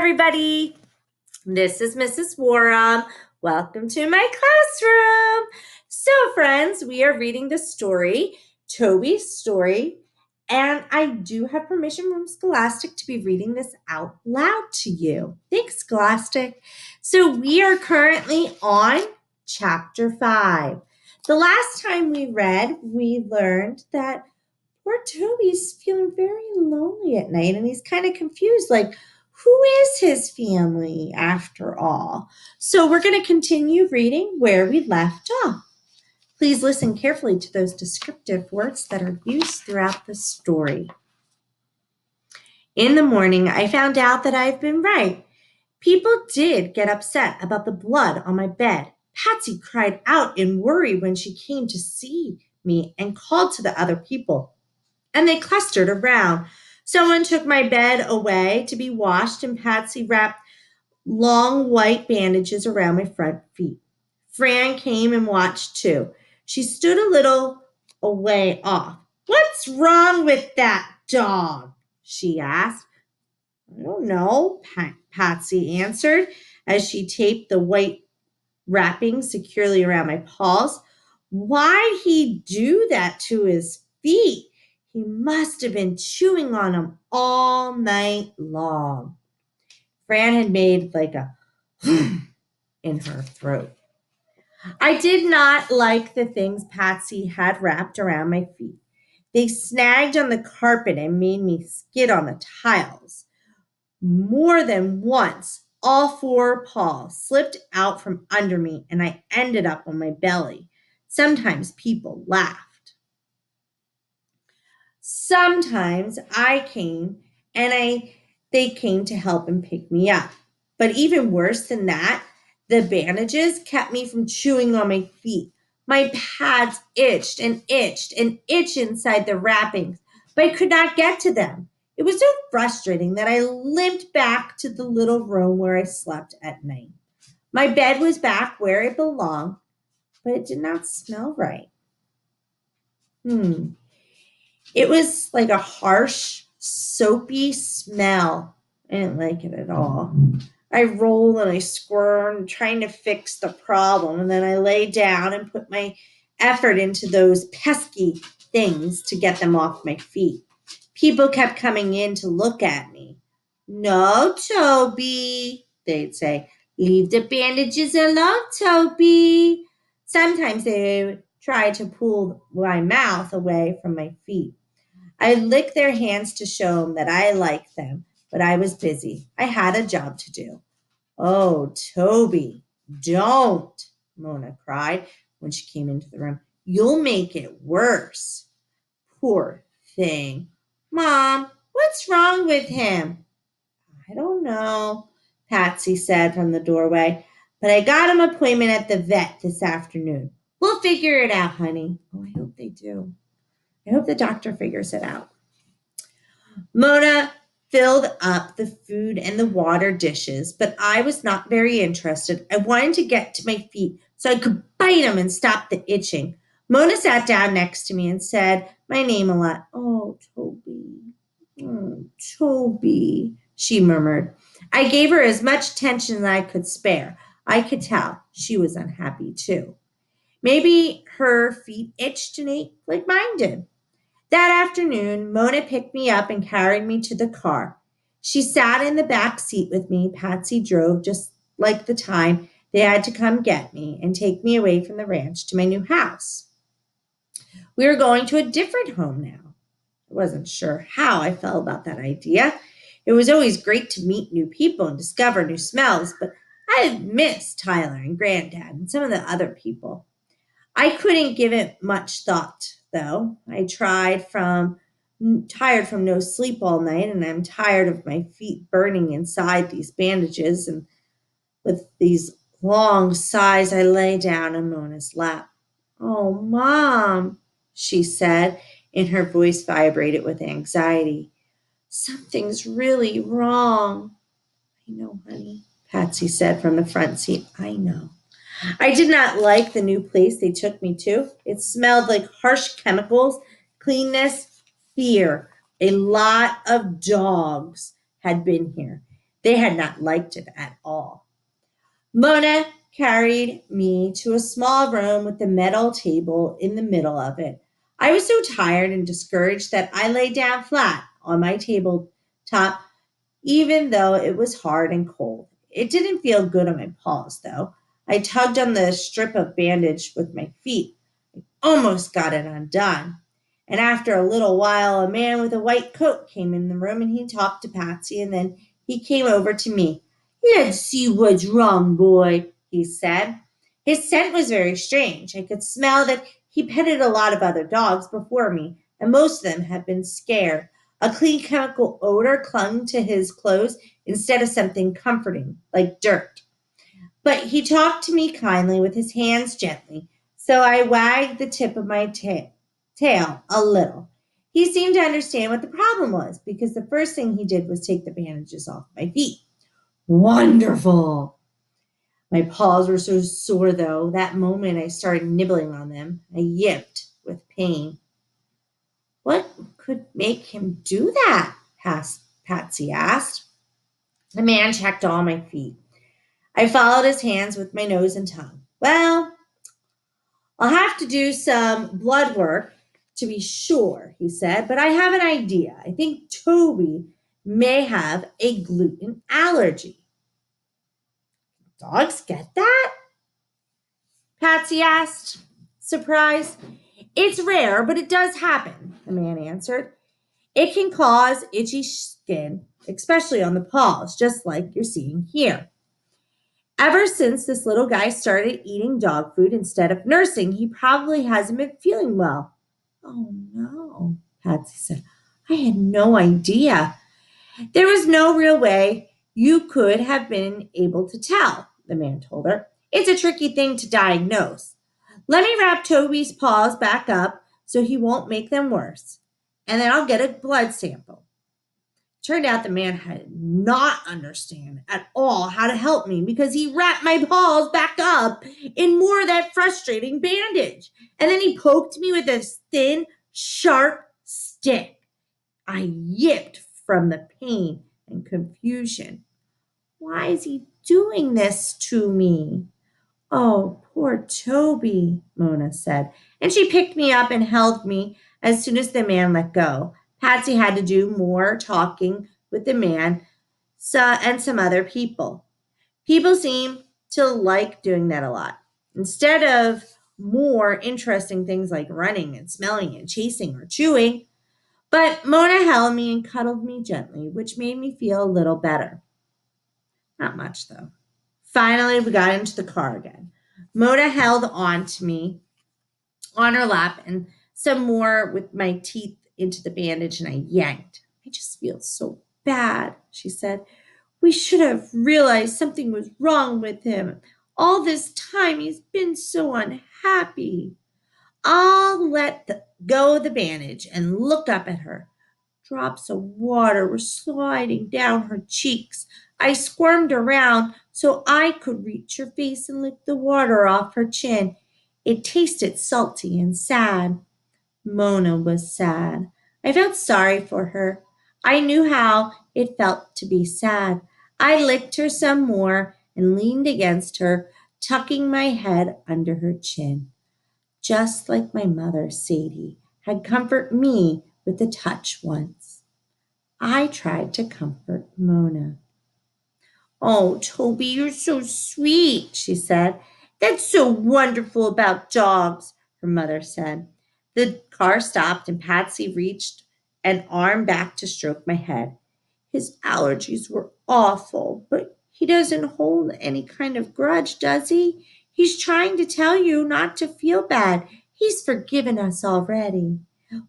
everybody. This is Mrs. Woram. Welcome to my classroom. So, friends, we are reading the story, Toby's Story, and I do have permission from Scholastic to be reading this out loud to you. Thanks, Scholastic. So, we are currently on chapter 5. The last time we read, we learned that poor Toby's feeling very lonely at night and he's kind of confused, like, who is his family after all? So we're going to continue reading where we left off. Please listen carefully to those descriptive words that are used throughout the story. In the morning, I found out that I've been right. People did get upset about the blood on my bed. Patsy cried out in worry when she came to see me and called to the other people, and they clustered around. Someone took my bed away to be washed, and Patsy wrapped long white bandages around my front feet. Fran came and watched too. She stood a little away off. "What's wrong with that dog?" she asked. "I don't know," Patsy answered as she taped the white wrapping securely around my paws. "Why'd he do that to his feet? He must have been chewing on them all night long." Fran had made like a in her throat. I did not like the things Patsy had wrapped around my feet. They snagged on the carpet and made me skid on the tiles. More than once, all four paws slipped out from under me and I ended up on my belly. Sometimes people laughed. Sometimes they came to help and pick me up. But even worse than that, the bandages kept me from chewing on my feet. My pads itched and itched and itched inside the wrappings, but I could not get to them. It was so frustrating that I limped back to the little room where I slept at night. My bed was back where it belonged, but it did not smell right. It was like a harsh, soapy smell. I didn't like it at all. I rolled and I squirmed, trying to fix the problem, and then I lay down and put my effort into those pesky things to get them off my feet. People kept coming in to look at me. "No, Toby," they'd say. "Leave the bandages alone, Toby." Sometimes they would try to pull my mouth away from my feet. I licked their hands to show them that I liked them, but I was busy. I had a job to do. "Oh, Toby, don't," Mona cried when she came into the room. "You'll make it worse." "Poor thing." "Mom, what's wrong with him?" "I don't know," Patsy said from the doorway, "but I got him an appointment at the vet this afternoon. We'll figure it out, honey." Oh, I hope they do. I hope the doctor figures it out. Mona filled up the food and the water dishes, but I was not very interested. I wanted to get to my feet so I could bite them and stop the itching. Mona sat down next to me and said my name a lot. "Oh, Toby. Oh, Toby," she murmured. I gave her as much attention as I could spare. I could tell she was unhappy too. Maybe her feet itched and ached like mine did. That afternoon, Mona picked me up and carried me to the car. She sat in the back seat with me. Patsy drove just like the time they had to come get me and take me away from the ranch to my new house. We were going to a different home now. I wasn't sure how I felt about that idea. It was always great to meet new people and discover new smells, but I had missed Tyler and Granddad and some of the other people. I couldn't give it much thought, though. Tired from no sleep all night, and I'm tired of my feet burning inside these bandages. And with these long sighs, I lay down on Mona's lap. "Oh, Mom," she said, and her voice vibrated with anxiety. "Something's really wrong." "I know, honey," Patsy said from the front seat. "I know." I did not like the new place they took me to. It smelled like harsh chemicals, cleanness, fear. A lot of dogs had been here. They had not liked it at all. Mona carried me to a small room with a metal table in the middle of it. I was so tired and discouraged that I lay down flat on my tabletop, even though it was hard and cold. It didn't feel good on my paws, though. I tugged on the strip of bandage with my feet, almost got it undone. And after a little while, a man with a white coat came in the room and he talked to Patsy, and then he came over to me. "Let's see what's wrong, boy," he said. His scent was very strange. I could smell that he petted a lot of other dogs before me, and most of them had been scared. A clean chemical odor clung to his clothes instead of something comforting, like dirt. But he talked to me kindly with his hands gently, so I wagged the tip of my tail a little. He seemed to understand what the problem was because the first thing he did was take the bandages off my feet. Wonderful! My paws were so sore, though. That moment I started nibbling on them. I yipped with pain. What could make him do that? Patsy asked. The man checked all my feet. I followed his hands with my nose and tongue. "Well, I'll have to do some blood work to be sure," he said, "but I have an idea. I think Toby may have a gluten allergy." "Dogs get that?" Patsy asked, surprised. "It's rare, but it does happen," the man answered. "It can cause itchy skin, especially on the paws, just like you're seeing here. Ever since this little guy started eating dog food instead of nursing, he probably hasn't been feeling well." "Oh no," Patsy said. "I had no idea." "There was no real way you could have been able to tell," the man told her. "It's a tricky thing to diagnose. Let me wrap Toby's paws back up so he won't make them worse, and then I'll get a blood sample." Turned out the man had not understand at all how to help me because he wrapped my paws back up in more of that frustrating bandage. And then he poked me with a thin, sharp stick. I yipped from the pain and confusion. Why is he doing this to me? "Oh, poor Toby," Mona said. And she picked me up and held me as soon as the man let go. Patsy had to do more talking with the man and some other people. People seem to like doing that a lot. Instead of more interesting things like running and smelling and chasing or chewing. But Mona held me and cuddled me gently, which made me feel a little better. Not much, though. Finally, we got into the car again. Mona held on to me on her lap and some more with my teeth into the bandage, and I yanked. "I just feel so bad," she said. "We should have realized something was wrong with him. All this time he's been so unhappy." I'll let go of the bandage and look up at her. Drops of water were sliding down her cheeks. I squirmed around so I could reach her face and lick the water off her chin. It tasted salty and sad. Mona was sad. I felt sorry for her. I knew how it felt to be sad. I licked her some more and leaned against her, tucking my head under her chin, just like my mother, Sadie, had comforted me with a touch once. I tried to comfort Mona. "Oh, Toby, you're so sweet," she said. "That's so wonderful about dogs," her mother said. The car stopped and Patsy reached an arm back to stroke my head. "His allergies were awful, but he doesn't hold any kind of grudge, does he? He's trying to tell you not to feel bad. He's forgiven us already.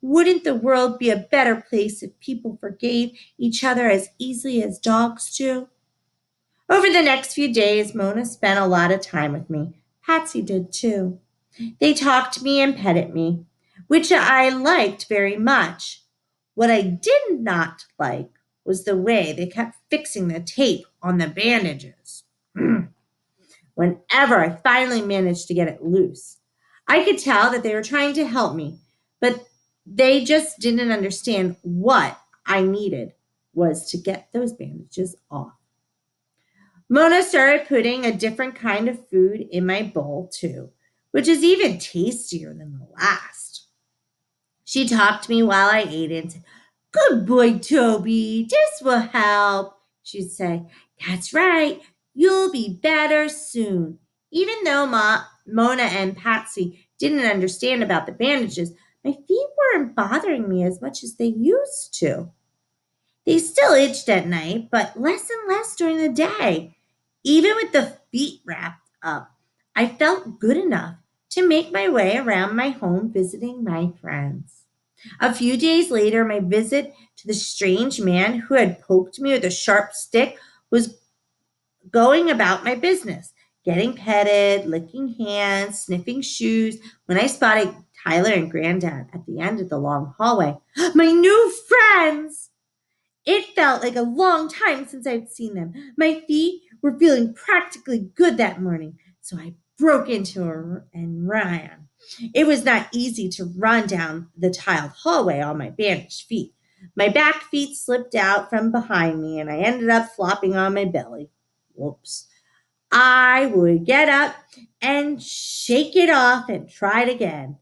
Wouldn't the world be a better place if people forgave each other as easily as dogs do?" Over the next few days, Mona spent a lot of time with me. Patsy did too. They talked to me and petted me, which I liked very much. What I did not like was the way they kept fixing the tape on the bandages. Whenever I finally managed to get it loose, I could tell that they were trying to help me, but they just didn't understand what I needed was to get those bandages off. Mona started putting a different kind of food in my bowl, too, which is even tastier than the last. She talked to me while I ate and said, "Good boy, Toby. This will help." She'd say, "That's right. You'll be better soon." Even though Mona and Patsy didn't understand about the bandages, my feet weren't bothering me as much as they used to. They still itched at night, but less and less during the day. Even with the feet wrapped up, I felt good enough to make my way around my home visiting my friends. A few days later, my visit to the strange man who had poked me with a sharp stick was going about my business, getting petted, licking hands, sniffing shoes, when I spotted Tyler and Granddad at the end of the long hallway. My new friends! It felt like a long time since I'd seen them. My feet were feeling practically good that morning, so I broke into her and ran. It was not easy to run down the tiled hallway on my bandaged feet. My back feet slipped out from behind me, and I ended up flopping on my belly. Whoops. I would get up and shake it off and try it again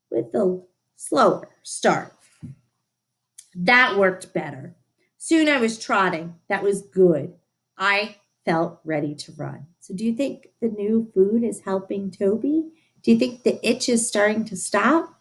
with a slower start. That worked better. Soon I was trotting. That was good. I felt ready to run. So, do you think the new food is helping Toby? Do you think the itch is starting to stop?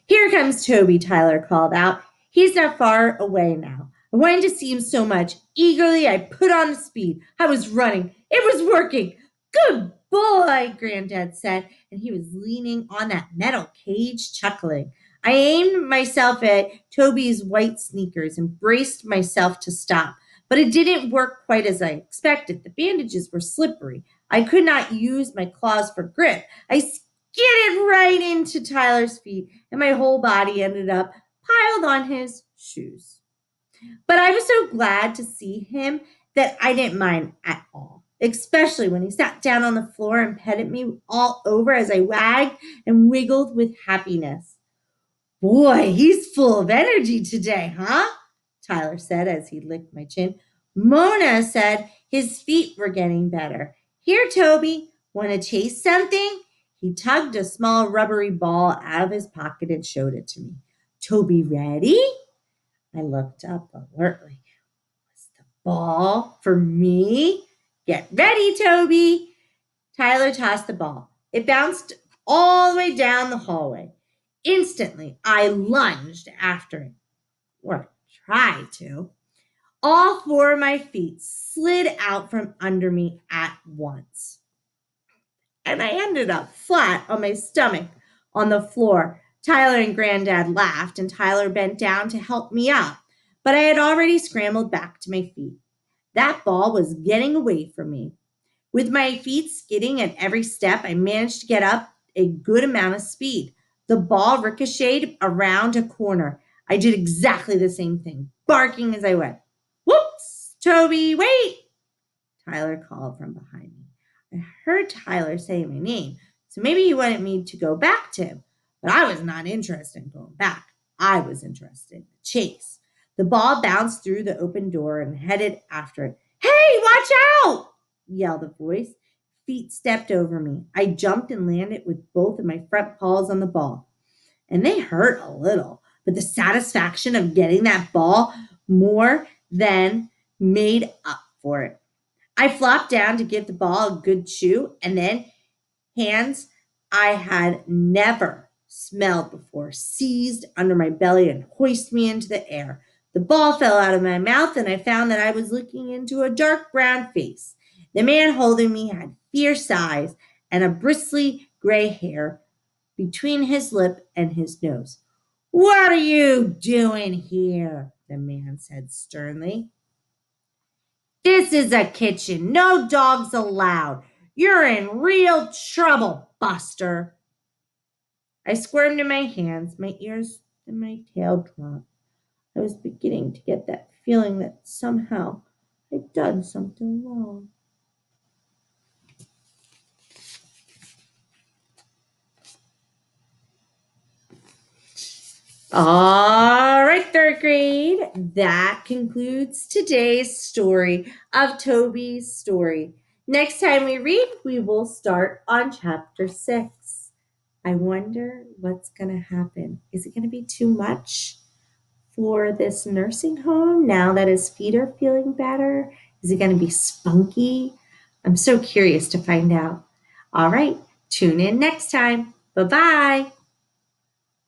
"Here comes Toby," Tyler called out. "He's not far away now." I wanted to see him so much. Eagerly, I put on the speed. I was running. It was working. "Good boy," Granddad said, and he was leaning on that metal cage, chuckling. I aimed myself at Toby's white sneakers and braced myself to stop, but it didn't work quite as I expected. The bandages were slippery. I could not use my claws for grip. I skidded right into Tyler's feet, and my whole body ended up piled on his shoes. But I was so glad to see him that I didn't mind at all, especially when he sat down on the floor and petted me all over as I wagged and wiggled with happiness. "Boy, he's full of energy today, huh?" Tyler said as he licked my chin. Mona said his feet were getting better. "Here, Toby, want to taste something?" He tugged a small rubbery ball out of his pocket and showed it to me. "Toby, ready?" I looked up alertly. "Was the ball for me?" "Get ready, Toby." Tyler tossed the ball. It bounced all the way down the hallway. Instantly, I lunged after it, or tried to. All four of my feet slid out from under me at once, and I ended up flat on my stomach on the floor. Tyler and Granddad laughed, and Tyler bent down to help me up, but I had already scrambled back to my feet. That ball was getting away from me. With my feet skidding at every step, I managed to get up a good amount of speed. The ball ricocheted around a corner. I did exactly the same thing, barking as I went. "Whoops! Toby, wait!" Tyler called from behind me. I heard Tyler say my name, so maybe he wanted me to go back to him. But I was not interested in going back. I was interested in the chase. The ball bounced through the open door and headed after it. "Hey, watch out!" yelled a voice. Feet stepped over me. I jumped and landed with both of my front paws on the ball, and they hurt a little, but the satisfaction of getting that ball more than made up for it. I flopped down to give the ball a good chew, and then hands I had never smelled before seized under my belly and hoisted me into the air. The ball fell out of my mouth, and I found that I was looking into a dark brown face. The man holding me had fierce eyes and a bristly gray hair between his lip and his nose. "What are you doing here?" the man said sternly. "This is a kitchen. No dogs allowed. You're in real trouble, Buster." I squirmed in my hands, my ears and my tail dropped. I was beginning to get that feeling that somehow I'd done something wrong. All right, third grade. That concludes today's story of Toby's story. Next time we read, we will start on chapter 6. I wonder what's going to happen. Is it going to be too much for this nursing home now that his feet are feeling better? Is he going to be spunky? I'm so curious to find out. All right, tune in next time. Bye-bye.